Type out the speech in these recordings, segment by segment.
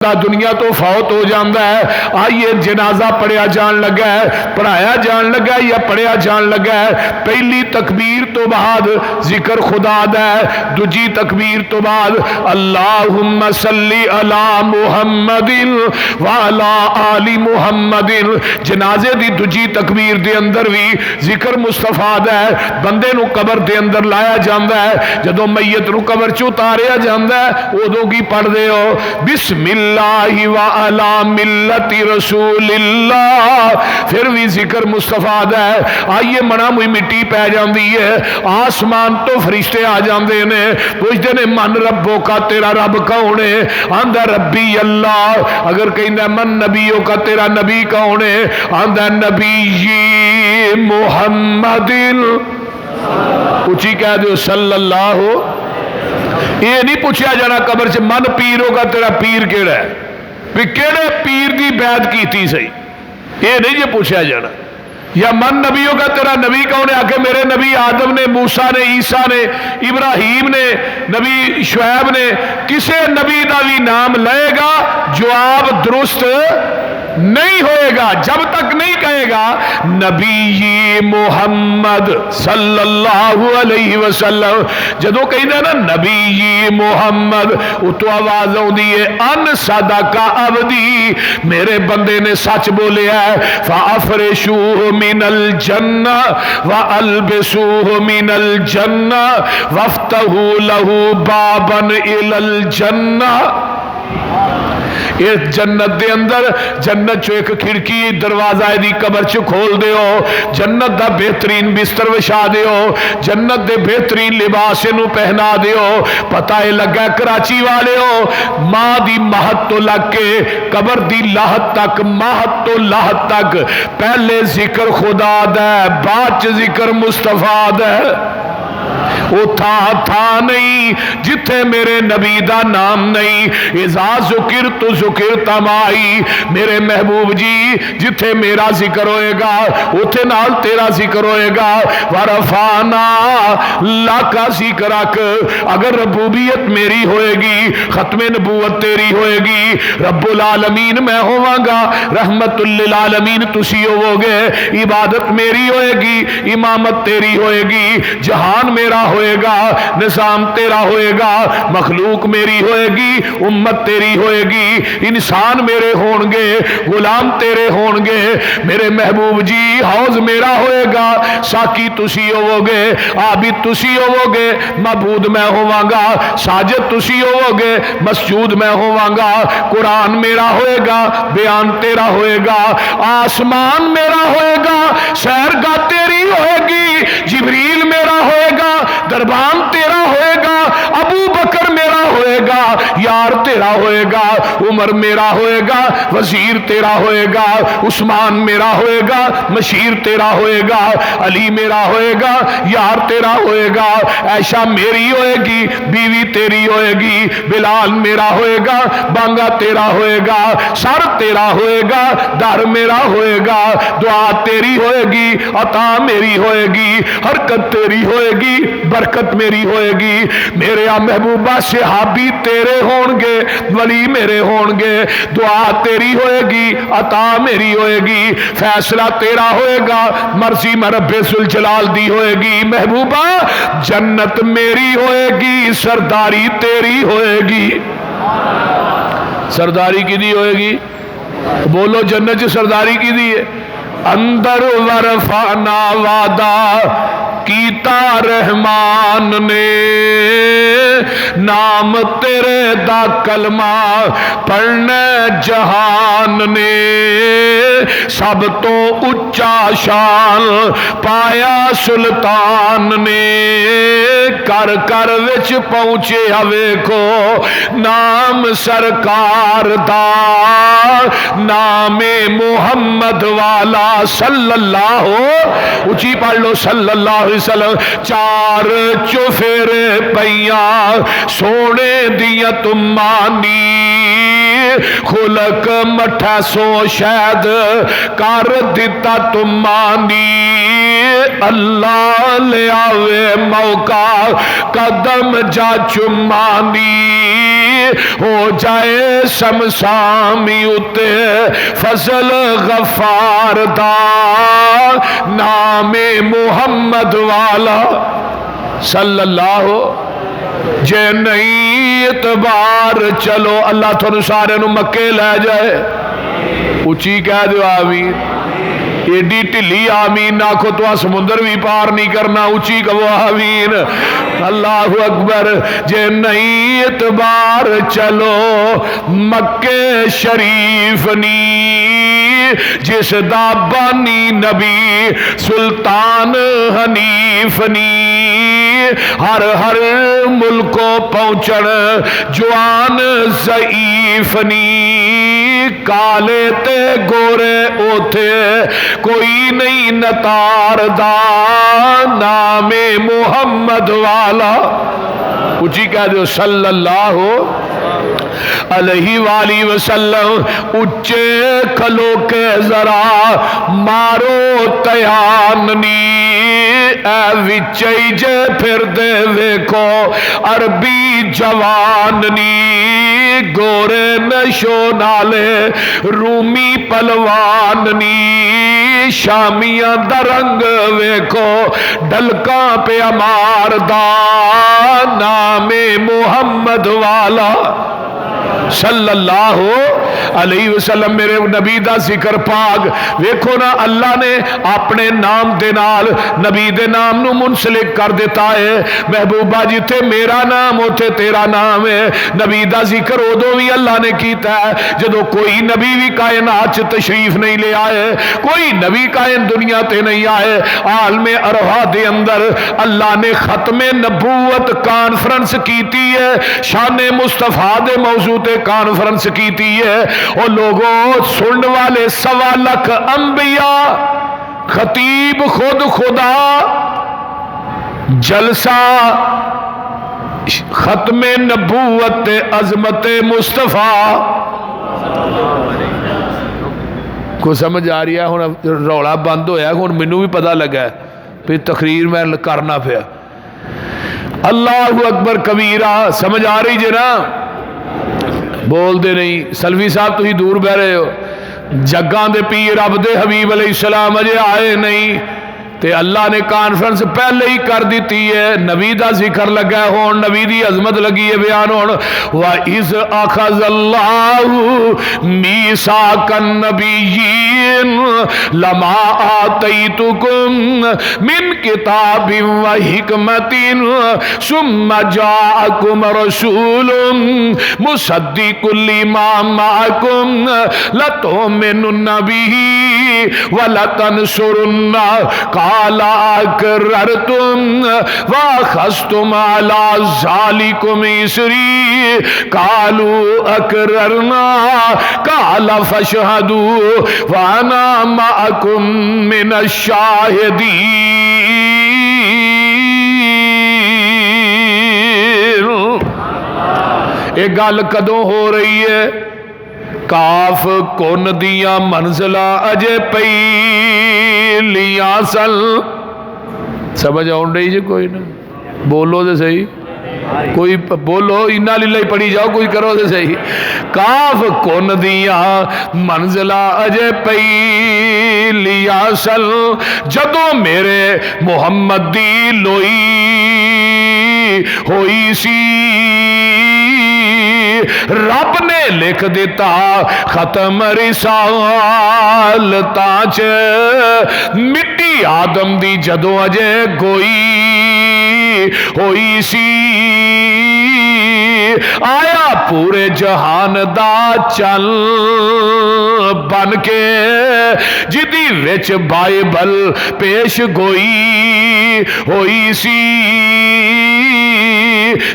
دنیا تو فوت ہو جاتا ہے، آئیے جنازہ پڑھیا جان لگا ہے، پڑھایا جان لگا ہے یا پڑھیا جان لگا ہے۔ پہلی تکبیر تو بعد ذکر خدا دا ہے، دوجی تکبیر تو بعد اللہم صلی علی محمد وعلی آل محمد۔ جنازے دی دوجی تکبیر دے اندر بھی ذکر مصطفیٰ دا ہے، بندے نو قبر دے اندر لایا جاندا ہے، جدوں میت نو قبر چوں اتاریا جاندا ہے ادوں کی پڑھ دے ہو بسم اللہ وعلی ملت رسول اللہ، پھر بھی ذکر مصطفیٰ دا ہے۔ آئیے منا موئی مٹی پہ جاندی ہے، آسمان تو فرشتے آ جاندے نے، پوچھتے نے من ربوں کا، تیرا رب کون ہے؟ آندا ربی اللہ۔ اگر کہندا من نبیوں کا، تیرا نبی کون ہے؟ آندا نبی محمد، اچھی کہہ دو صلی اللہ۔ یہ نہیں پوچھا جانا قبر سے من پیر ہوگا، تیرا پیر کیڑا ہے، بھی کیڑے پیر دی بیعت کیتی سی، یہ نہیں یہ پوچھا جانا۔ یا من نبی ہوگا، تیرا نبی کون ہے؟ آ کے میرے نبی آدم نے، موسیٰ نے، عیسیٰ نے، ابراہیم نے، نبی شعیب نے، کسے نبی دا بھی نام لے گا جواب درست نہیں ہوئے گا جب تک نہیں کہے گا نبی محمد صلی اللہ علیہ وسلم۔ جدو کہنا نا نبی محمد، اتو آواز آؤندی ہے ان صدق عبدی، میرے بندے نے سچ بولیا ہے، فافرشوہ من الجنہ والبسوہ من الجنہ وافتحوا لہ بابا الی الجنہ۔ اس جنت دے اندر، جنت چو ایک کھڑکی دروازہ دی قبر چو کھول دے ہو، جنت دا بہترین بستر وشا دے ہو، جنت دے بہترین لباس نو پہنا دے ہو۔ پتہ ہے لگا کراچی والے ہو، ماں دی مہت تو لگ کے قبر دی لاہت تک، مہت تو لاہت تک پہلے ذکر خدا دا ہے، بعد ذکر مصطفیٰ دا ہے۔ وہ تھا نہیں جتھے میرے نبی دا نام نہیں، اذا ذکر تو ذکر تمائی، میرے محبوب جی جتھے میرا ذکر ہوئے گا اتھے نال تیرا ذکر ہوئے گا۔ ورفانا لاکا ذکرک، اگر ربوبیت میری ہوئے گی، ختم نبوت تیری ہوئے گی، رب العالمین میں ہوا گا، رحمت للعالمین تسی ہوو گے، عبادت میری ہوئے گی، امامت تیری ہوئے گی، جہان میرا ہوئے گا، نظام تیرا ہوئے گا، مخلوق میری ہوئے گی، امت تیری ہوئے گی، انسان میرے ہون گے، غلام تیرے ہون گے، میرے محبوب جی حوض میرا ہوئے گا، ساکی تسی ہوو گے، عابد تسی ہوو گے، معبود میں ہوا گا، ساجد تسی ہوو گے، مسجود میں ہوا گا، قرآن میرا ہوئے گا، بیان تیرا ہوئے گا، آسمان میرا ہوئے گا، سیرگاہ تیری ہوئے گی، جبریل میرا ہوئے گا، دربان تیرا ہوئے گا، ابو بکر میرا ہوئے گا، یار تیرا ہوئے گا، عمر میرا ہوئے گا، وزیر تیرا ہوئے گا، عثمان میرا ہوئے گا، مشیر تیرا ہوئے گا، علی میرا ہوئے گا، یار تیرا ہوئے گا، عائشہ میری ہوئے گی، بیوی تیری ہوئے گی، بلال میرا ہوئے گا، بانگا تیرا ہوئے گا، سر تیرا ہوئے گا، در میرا ہوئے گا، دعا تیری ہوئے گی، عطا میری ہوئے گی، حرکت تیری ہوئے گی، برکت میری ہوئے گی، میرے محبوبہ صحابی تیرے ہون گے، ولی میرے ہون گے، دعا تیری ہوئے گی، عطا میری ہوئے گی، فیصلہ تیرا ہوئے گا، مرضی رب ذوالجلال دی ہوئے گی، محبوبہ جنت میری ہوئے گی، سرداری تیری ہوئے گی۔ سرداری کی دی ہوئے گی؟ بولو جنت سے سرداری کی دی ہے؟ اندر ورفانا وعدہ کیتا رحمان نے، نام تیرے دا کلمہ پڑھنے جہان نے، سب تو اچا شان پایا سلطان نے، کر کر وچ پہنچے ویکھو نام سرکار دا، نام محمد والا صلی اللہ اچھی پڑھ لو صلی اللہ علیہ وسلم۔ چار چوفیرے پیاں سونے دیا تمانی، خلق مٹھا سو شاید کر دیتا تمانی، اللہ لے آوے موقع قدم جا چمانی، ہو جائے سمسامی اتے فضل غفار دا نام محمد والا صلی اللہ جے نہیں اعتبار چلو اللہ تھوڑا سارے نو مکے لے جائے اچھی کہہ دو آمین ایڈی ٹلی آمین نہ کو تو سمندر بھی پار نہیں کرنا اچھی کہو آمین اللہ اکبر جے نہیں اعتبار چلو مکے شریف نی جس دا بانی نبی سلطان حنیف نی ہر ہر ملکوں پہنچن جوان ضعیف نی کالے تے گورے اوتھے کوئی نہیں نتار دا نام محمد والا اچھی کہہ دو صلی اللہ علیہ وآلہ وسلم اچھے کھلو کے ذرا مارو تیاننی اے وچئی جے پھر دے ویکھو عربی جواننی گورے نشو نالے رومی پلواننی شامیاں درنگ ویکھو ڈلکاں پہ امار دا نام محمد والا صلی اللہ علیہ وسلم میرے نبی دا ذکر پاک ویکھو نا اللہ نے اپنے نام دے نال نبی دے نام نو منسلک کر دیتا ہے محبوبہ جتے میرا نام ہوتے تیرا نام ہے نبی دا ذکر ادو بھی اللہ نے کیتا ہے جدو کوئی نبی بھی کائنات تشریف نہیں لے آئے کوئی نبی کائن دنیا تے نہیں آئے عالم ارواح دے اندر اللہ نے ختم نبوت کانفرنس کیتی ہے شان مصطفیٰ دے موضوع تے کانفرنس کیتی ہے اور لوگوں سننے والے 1.25 لاکھ انبیاء خطیب خود خدا جلسہ ختم نبوت عظمت مصطفیٰ کو سمجھ آ رہی ہے ہن رولا بند ہویا ہن مینوں بھی پتہ لگا ہے پھر تقریر میں کرنا پیا اللہ اکبر کبیرہ سمجھ آ رہی جی نا بول دے نہیں سلوی صاحب تھی دور بہ رہے ہو جگاں دے پیر رب دے حبیب علیہ السلام اجے آئے نہیں تے اللہ نے کانفرنس پہلے ہی کر دیتی ہے نبی دا ذکر لگا ہے ہون نبی دی عظمت لگی ہے بیان ہون وَإِذْ أَخَذَ اللَّهُ مِيثَاقَ النَّبِيِّينَ لَمَا آتَيْتُكُم مِّن كِتَابٍ وَحِكْمَةٍ ثُمَّ جَاءَكُمْ رَسُولٌ مُصَدِّقٌ لِّمَا مَعَكُمْ لَتُؤْمِنُنَّ بِهِ وَلَتَنصُرُنَّهُ قال اقررتم واخذتم على ذلكم اسري قالوا اقررنا قال فاشهدوا وانا معكم من الشاهدين ایک گل کدوں ہو رہی ہے کاف کن دیا منزلہ اجے پئی لیاں سل سمجھ آن رہی جی کوئی نہ بولو دے صحیح کوئی بولو انا للہ پڑھی جاؤ کوئی کرو دے صحیح کاف کن دیا منزلہ اجے پئی لیاں سل جدو میرے محمد دی لوئی ہوئی سی رب نے لکھ دیتا ختم رسالتاں چ مٹی آدم دی جدوں اجے گوئی ہوئی سی آیا پورے جہان دا چل بن کے جدی وچ بائبل پیش گوئی ہوئی سی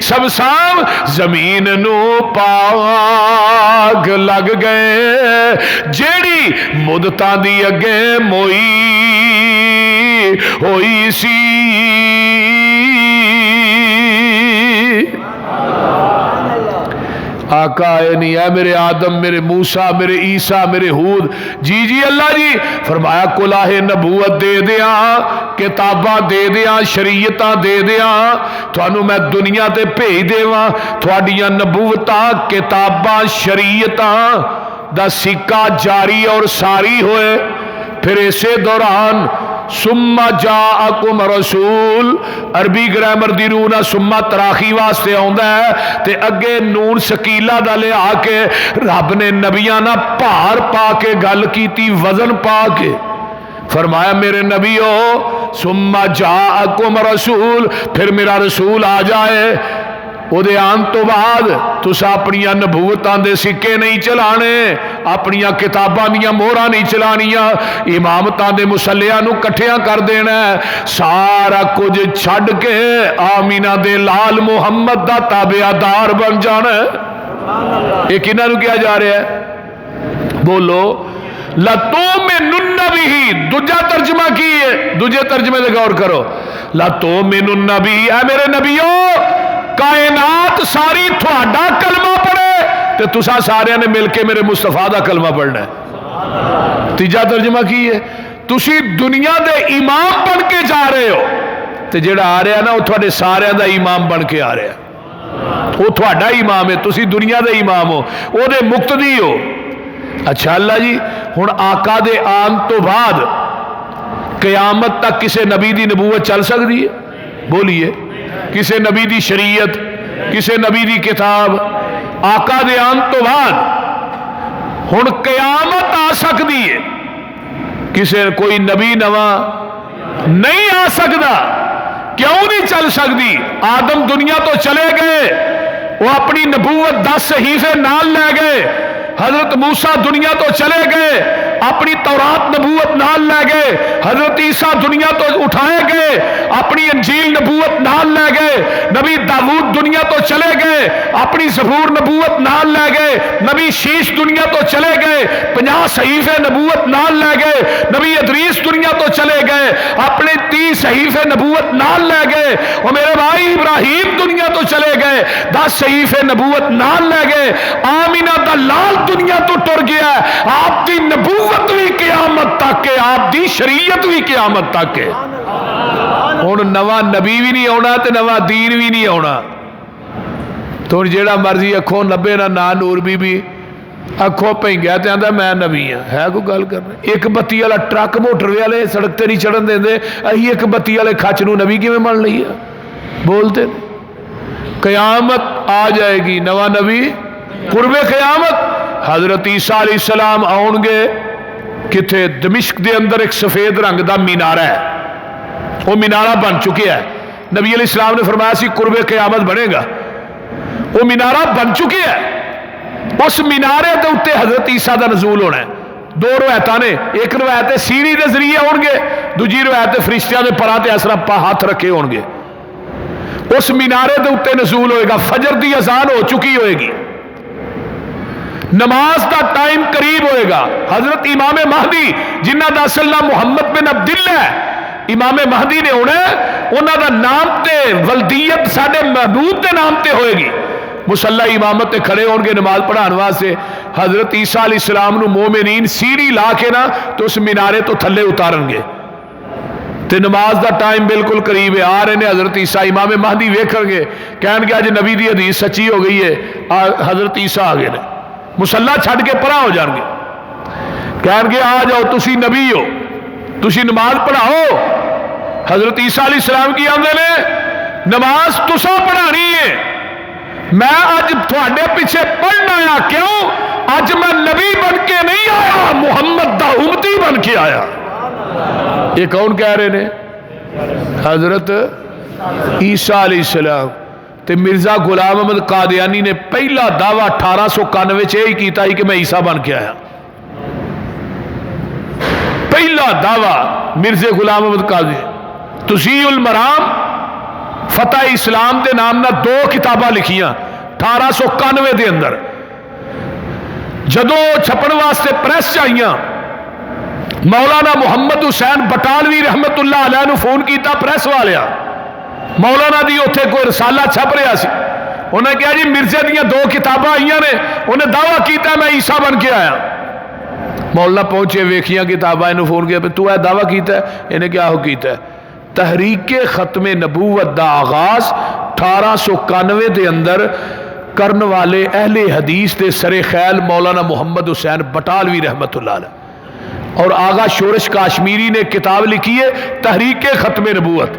سب سام زمین نو پاگ لگ گئے جیڑی مدتاں دی اگے موئی ہوئی سی آقا آئے نہیں ہے میرے آدم میرے موسیٰ میرے عیسیٰ میرے ہود. جی جی اللہ جی. فرمایا کلاہ نبوت دے دیاں کتاباں دے دیاں شریعتاں دے دیاں تھانوں میں دنیا تے بھیج دیواں تھوڑیاں نبوتاں کتاباں شریعتاں دا سکہ جاری اور ساری ہوئے. پھر اسے دوران سما جاءکم رسول عربی گرامر دی رونا سما تراخی واسطے آندا ہے تے اگے نون سکیلا دا لے آ کے رب نے نبیاں نہ بھار پا کے گل کیتی وزن پا کے. فرمایا میرے نبیو سما جاءکم رسول پھر میرا رسول آ جائے او دے آن تو بعد تسا اپنیاں نبوتاں دے سکے نہیں چلانے اپنیاں کتاباں دیاں مہراں نہیں چلانیاں امامتاں دے مصلیاں نو کٹھیاں کر دینا ہے سارا کچھ چھڈ کے آمینہ دے لال محمد دا تابعدار بن جانا ہے. یہ کنہاں نو کیا جا رہا ہے بولو لَتُؤْمِنُنَّ بِهِ دوجا ترجمہ کی ہے دوجے ترجمے دے غور کرو لَتُؤْمِنُنَّ بِهِ اے میرے نبیو کائنات ساری تھوڑا کلمہ پڑھے تو تسا سارے نے مل کے میرے مصطفیٰ دا کلمہ پڑھنا ہے. تیجا ترجمہ کی ہے تسی دنیا دے امام بن کے جا رہے ہو تو جڑا آ رہا ہے نا وہ تھوڑے سارے دا امام بن کے آ رہا ہے وہ تھوڑا امام ہے تسی دنیا دے امام ہو وہ دے مقتدی ہو. اچھا اللہ جی ہن آقا دے آن تو بعد قیامت تک کسے نبی دی نبوت چل سکتی ہے بولیے کسے نبی دی شریعت کسے نبی دی کتاب آقا دے آن تو بعد ہن قیامت آ سکتی ہے کسے کوئی نبی نواں نہیں آ سکتا کیوں نہیں چل سکتی آدم دنیا تو چلے گئے وہ اپنی نبوت 10 صحیفے نال لے گئے حضرت موسیٰ دنیا تو چلے گئے اپنی تورات نبوت نال لے گئے حضرت عیسیٰ دنیا تو اٹھائے گئے اپنی انجیل نبوت نال لے گئے نبی داود دنیا تو چلے گئے اپنی زبور نبوت نال لے گئے نبی شیش دنیا تو چلے گئے 50 صحیفے نبوت نال لے گئے نبی ادریس دنیا تو چلے گئے اپنے 30 صحیفے نبوت نال لے گئے اور میرے بھائی ابراہیم دنیا تو چلے گئے 10 صحیفے نبوت نال لے گئے آمینہ دا لال دنیا تو ٹر گیا ہے آپ دی نبوت بھی قیامت تک ہے آپ دی شریعت بھی قیامت تک ہے. ہن نواں نبی بھی نہیں آنا تے نواں دین بھی نہیں آنا تو جیڑا مرضی اکھوں 90 نہ نور بی بی اکھوں پینگیا تے آندا میں نبی ہاں ہے کوئی گل کرنا ایک بتی والا ٹرک موٹر والے سڑک تے نہیں چڑھن دیندے اہی ایک بتی والے کھچ نو نبی کیویں من لئی ہے بولتے قیامت آ جائے گی نواں نبی قرب قیامت حضرت عیسیٰ علیہ السلام آؤں گے کتھے دمشق دے اندر ایک سفید رنگ دا مینارہ ہے وہ مینارہ بن چکے ہے نبی علیہ السلام نے فرمایا سی قرب قیامت بنے گا وہ مینارہ بن چکے ہے اس مینارے دے اتے حضرت عیسیٰ دا نزول ہونا ہے 2 روایتاں نے ایک روایت سیڑھی دے ذریعے ہون گے دوجی روایت فرشتیاں دے پراں تے اسرا پا ہاتھ رکھے ہون گے اس مینارے دے اتے نزول ہوئے گا فجر دی اذان ہو چکی ہوئے گی نماز دا ٹائم قریب ہوئے گا حضرت امام مہدی جنہ دا اصل نام محمد بن عبداللہ ہے امام مہدی نے ہونا ہے انہاں دا نام تے ولدیت ساڈے محبوب دے نام تے ہوئے گی مصلی امامت تے کھڑے ہون گے نماز پڑھان واسطے حضرت عیسیٰ علیہ السلام نو مومنین سیڑھی لا کے نا تو اس مینارے تو تھلے اتارن گے تے نماز دا ٹائم بالکل قریب ہے آ رہے نے حضرت عیسیٰ امام مہدی ویکھن گے کہن گے اج نبی دی حدیث سچی ہو گئی ہے حضرت عیسیٰ آ گئے نے مسلح چھڑ کے پرا ہو جان گے کہن گے آ جاؤ تسی نبی ہو تسی نماز پڑھاؤ حضرت عیسیٰ علیہ السلام کی آندے نے نماز تسا پڑھانی ہے میں اج تھوڑے پیچھے پڑھنا آیا کیوں اج میں نبی بن کے نہیں آیا محمد دا امتی بن کے آیا. یہ کون کہہ رہے نے حضرت عیسیٰ علیہ السلام تے مرزا غلام احمد قادیانی نے پہلا دعویٰ 1891 یہی کیتا ہی کہ میں عیسیٰ بن کے آیا پہلا دعویٰ مرزا غلام احمد قادیانی تزیع المرام فتح اسلام دے نام نہ 2 کتاباں لکھیاں 1891 دے اندر جدو چھپن واسطے پریس چاہیاں مولانا محمد حسین بٹالوی رحمت اللہ علیہ نے فون کیتا پریس والیا مولانا دی اوتھے کوئی رسالہ چھپ رہا سی انہیں کہا جی مرزے دیا 2 کتاباں آئیاں نے، انہیں دعویٰ کیتا ہے میں عیسیٰ بن کے آیا۔ مولا پہنچے ویکھیاں کتاباں، انہوں فون کیا تو اے دعویٰ کیتا ہے؟ انہیں کیا ہو کیتا ہے؟ تحریک ختم نبوت دا آغاز 1891 دے اندر کرن والے اہل حدیث دے سر خیل مولانا محمد حسین بٹالوی رحمت اللہ علیہ، اور آغا شورش کاشمیری نے کتاب لکھی ہے تحریک ختم نبوت۔